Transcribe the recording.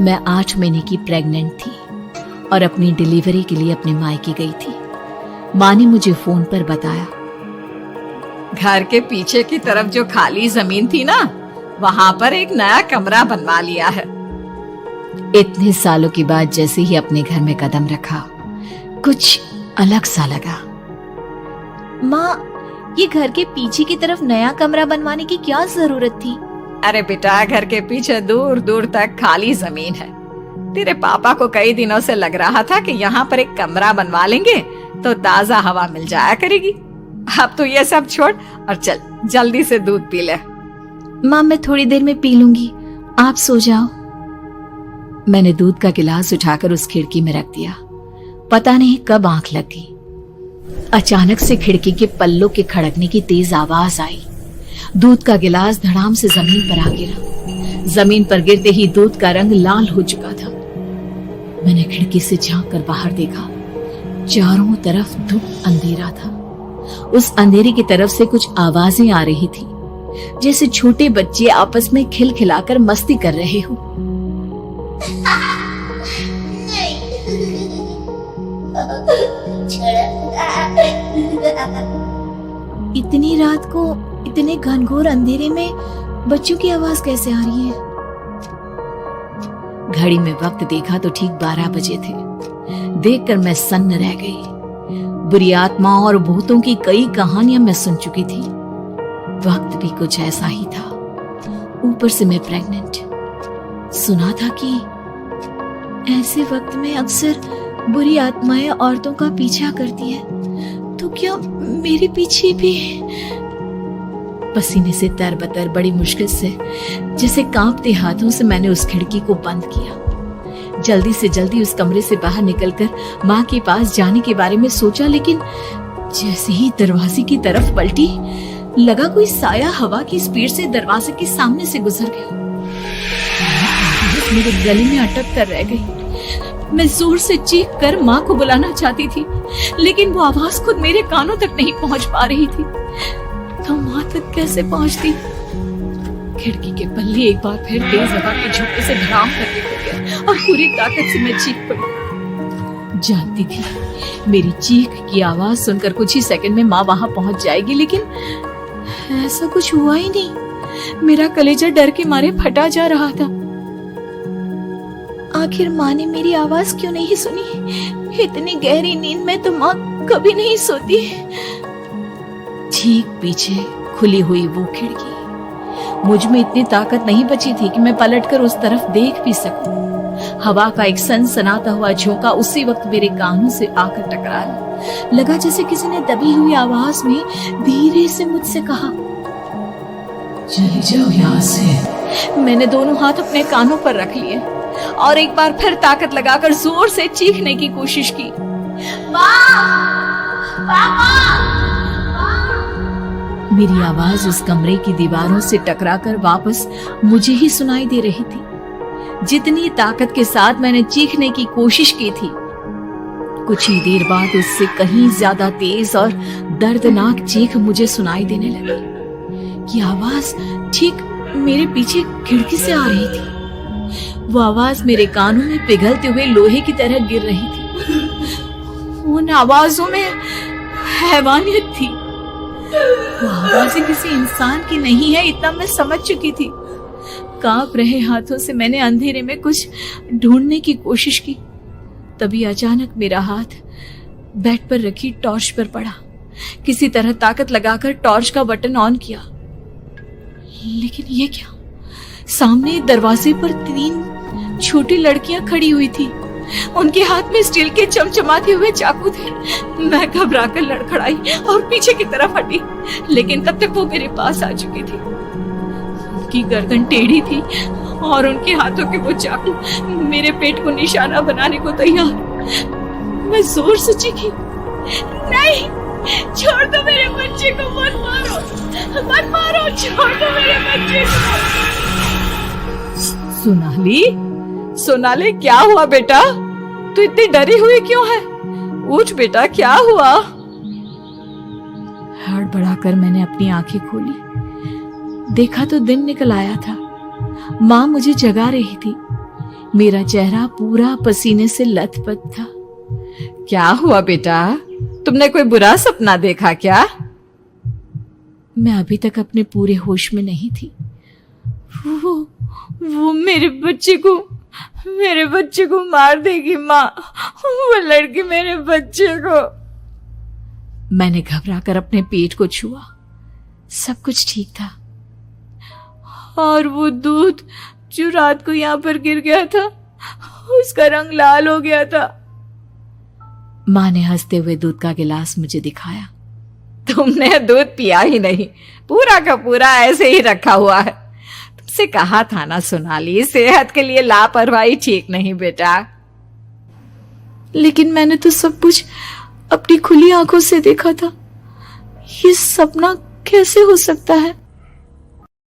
मैं 8 महीने की प्रेग्नेंट थी और अपनी डिलीवरी के लिए अपने मायके गई थी। माँ ने मुझे फोन पर बताया, घर के पीछे की तरफ जो खाली जमीन थी ना, वहां पर एक नया कमरा बनवा लिया है। इतने सालों के बाद जैसे ही अपने घर में कदम रखा, कुछ अलग सा लगा। माँ, ये घर के पीछे की तरफ नया कमरा बनवाने की क्या जरूरत थी? अरे बेटा, घर के पीछे दूर दूर तक खाली जमीन है। तेरे पापा को कई दिनों से लग रहा था कि यहाँ पर एक कमरा बनवा लेंगे तो ताजा हवा मिल जाया करेगी। अब तो ये सब छोड़ और चल जल्दी से दूध पी ले। माँ, मैं थोड़ी देर में पी लूंगी, आप सो जाओ। मैंने दूध का गिलास उठाकर उस खिड़की में रख दिया। पता नहीं कब आंख लग गई। अचानक से खिड़की के पल्लों के खड़कने की तेज आवाज आई। दूध का गिलास धड़ाम से जमीन पर आ गिरा। जमीन पर गिरते ही दूध का रंग लाल हो चुका था। मैंने खिड़की से झांक कर बाहर देखा। चारों तरफ धूप अंधेरा था। उस अंधेरे की तरफ से कुछ आवाजें आ रही थी, जैसे छोटे बच्चे आपस में खिलखिलाकर मस्ती कर रहे हो। इतनी रात को इतने घनघोर अंधेरे में बच्चों की आवाज कैसे आ रही है? घड़ी में वक्त देखा तो ठीक 12 बजे थे। देखकर मैं सन्न रह गई। बुरी आत्मा और भूतों की कई कहानियां मैं सुन चुकी थी। वक्त भी कुछ ऐसा ही था। ऊपर से मैं प्रेग्नेंट। सुना था कि ऐसे वक्त में अक्सर बुरी आत्माएं औरतों का पीछा करती है, तो क्या मेरे पीछे भी? पसीने से तरबतर बड़ी मुश्किल से, जैसे कांपते हाथों से मैंने उस खिड़की को बंद किया। जल्दी से जल्दी उस कमरे से बाहर निकलकर माँ के पास जाने के बारे में सोचा, लेकिन जैसे ही दरवाजे की तरफ पलटी, लगा कोई साया हवा की स्पीड से दरवाजे के सामने से गुजर गया। मेरे गले में अटक कर रह गई। मैं जोर से चीख कर माँ को बुलाना चाहती थी, लेकिन वो आवाज खुद मेरे कानों तक नहीं पहुंच पा रही थी। तो माँ तक कैसे पहुंचती? खिड़की के पल्ले एक बार फिर तेज हवा के झोंके से धड़ाम करके खुल गया और पूरी ताकत से मैं चीख पड़ी। जानती थी मेरी चीख की आवाज सुनकर कुछ ही सेकंड में माँ वहां पहुंच जाएगी, लेकिन ऐसा कुछ हुआ ही नहीं। मेरा कलेजा डर के मारे फटा जा रहा था। आखिर माँ ने मेरी आवाज क्यों नहीं सुनी? इतनी गहरी नींद में तो माँ कभी नहीं सोती। ठीक पीछे खुली हुई वो खिड़की। मुझ में इतनी ताकत नहीं बची थी कि मैं पलटकर उस तरफ देख भी सकूं। हवा का एक सनसनाता हुआ झोंका उसी वक्त मेरे कानों से आकर टकराया। लगा जैसे किसी ने दबी हुई आवाज में धीरे से मुझसे कहा, चली जाओ यहाँ से। मैंने दोनों हाथ अपने कानों पर रख लिए और एक बार फिर ताकत लगाकर जोर से चीखने की कोशिश की। मेरी आवाज उस कमरे की दीवारों से टकराकर वापस मुझे ही सुनाई दे रही थी। जितनी ताकत के साथ मैंने चीखने की कोशिश की थी, कुछ ही देर बाद उससे कहीं ज्यादा तेज और दर्दनाक चीख मुझे सुनाई देने लगी। ये आवाज ठीक मेरे पीछे खिड़की से आ रही थी। वो आवाज मेरे कानों में पिघलते हुए लोहे की तरह गिर रही थी। उन आवाजों में हैवानियत थी। वो आवाजें किसी इंसान की नहीं है, इतना मैं समझ चुकी थी। कांप रहे हाथों से मैंने अंधेरे में कुछ ढूंढने की कोशिश की। तभी अचानक मेरा हाथ बेड पर रखी टॉर्च पर पड़ा। किसी तरह ताकत लगाकर टॉर्च का बटन ऑन किया, लेकिन ये क्या? सामने दरवाजे पर 3 छोटी लड़कियां खड़ी हुई थी। उनके हाथ में स्टील के चमचमाते हुए चाकू थे। मैं घबराकर लड़खड़ाई और पीछे की तरफ हटी, लेकिन तब तक वो मेरे पास आ चुकी थी। उनकी गर्दन टेढ़ी थी और उनके हाथों के वो चाकू मेरे पेट को निशाना बनाने को तैयार। मैं जोर से चीखी, नहीं, छोड़ दो मेरे बच्चे को, मत मारो, मत मारो, छोड़ दो मेरे बच्चे को। सोनाली, क्या हुआ बेटा? तू इतनी डरी हुई क्यों है? उठ बेटा, क्या हुआ? हड़बड़ाकर मैंने अपनी आंखें खोली। देखा तो दिन निकल आया था। माँ मुझे जगा रही थी। मेरा चेहरा पूरा पसीने से लथपथ था। क्या हुआ बेटा, तुमने कोई बुरा सपना देखा क्या? मैं अभी तक अपने पूरे होश में नहीं थी। वो मेरे बच्चे को मार देगी माँ। वो लड़की मेरे बच्चे को। मैंने घबराकर अपने पेट को छुआ। सब कुछ ठीक था। और वो दूध जो रात को यहाँ पर गिर गया था, उसका रंग लाल हो गया था। माँ ने हंसते हुए दूध का गिलास मुझे दिखाया। तुमने दूध पिया ही नहीं, पूरा का पूरा ऐसे ही रखा हुआ है। तुमसे कहा था ना सोनाली, सेहत के लिए लापरवाही ठीक नहीं बेटा। लेकिन मैंने तो सब कुछ अपनी खुली आंखों से देखा था। ये सपना कैसे हो सकता है?